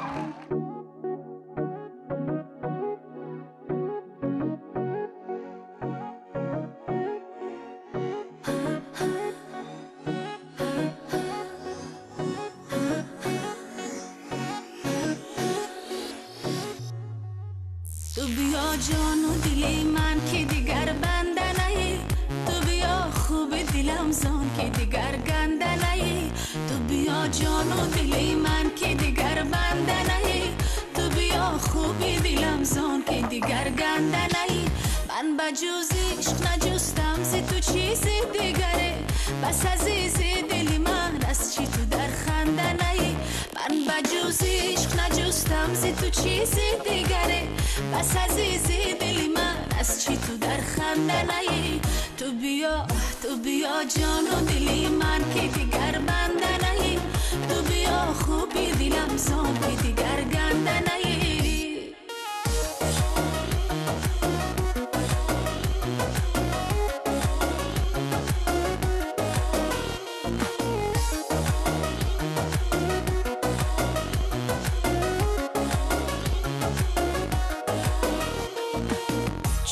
تو بیا جان و دل من که دیگر بنده نی، تو بیا خوب دلم زان که دیگر گنده نی، تو بیا جان و دل من که دیگر بنده نی، تو بیا خوب دلم زان که دیگر گنده نی. من بجز عشق نجستم ز تو چیز دیگره، بس عزیز دل من از چی تو در خنده نی. من بجز عشق نجستم ز تو چیز دیگره، بس عزیز دل من از چی تو در خنده نی. تو بیا جان و دل من که دیگر بنده نی، تو بیا خوبی دلم زان که دیگر گنده نی.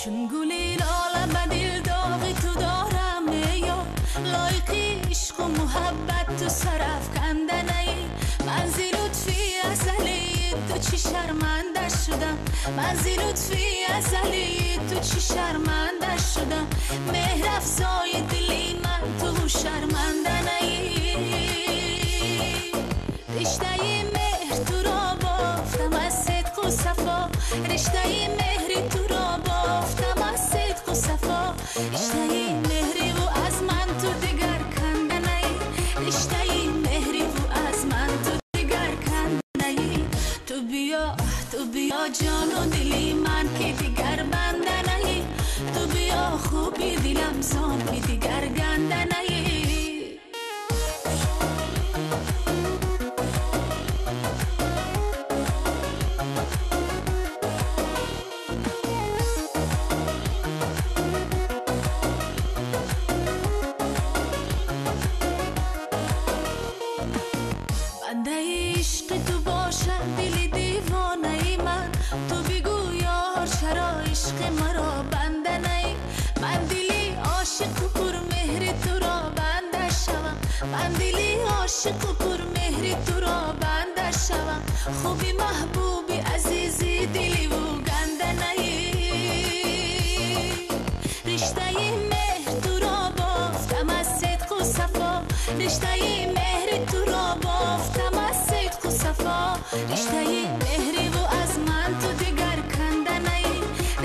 چون گلی لاله به دل داغی تو دارم یا لایق عشق و محبت تو سرف کنده نی. من زی لطفی ازلی تو چی شرمنده شدم، من زی لطفی ازلی تو چی شرمنده شدم. مهر افزای دلی من تو شرمنده نی. رشته مهر تو را بافتم از صدق و صفا، رشته مهر تو را بافتم از صدق و صفا. رشته مهری و از من تو دیگر کنده نی، رشته مهری و از من تو دیگر کنده نی. تو بیا جان و دلی من که دیگر بنده نی، تو بیا خوبی دلم زان که دیگر گنده نی. بنده عشق تو باشم دل دیوانه ای من، تو بگو یار چرا عشق مرا بنده نی. من دلی عاشق و پر مهر تو را بنده شوم، من دلی عاشق و پر مهر تو را بنده شوم. خوبی محبوبی عزیزی دلی و گنده نی. رشته مهر تو را بافتم از صدق و صفا، رشته مهر تو را بافتم از صدق و صفا. رشته مهری و از من تو دیگر کنده نی،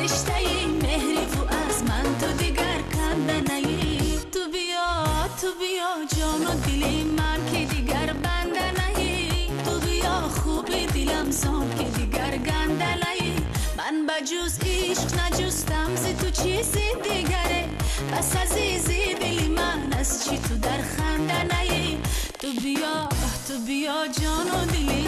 رشته مهری و از من تو دیگر کنده نی. تو بیا جان و دل من که دیگر بنده نی، تو بیا خوب دلم زان که دیگر گنده نی. من بجز عشق نجستم ز تو چیز دیگره، بس عزیز دل من از چی تو در خنده نی. تو بیا جان و دل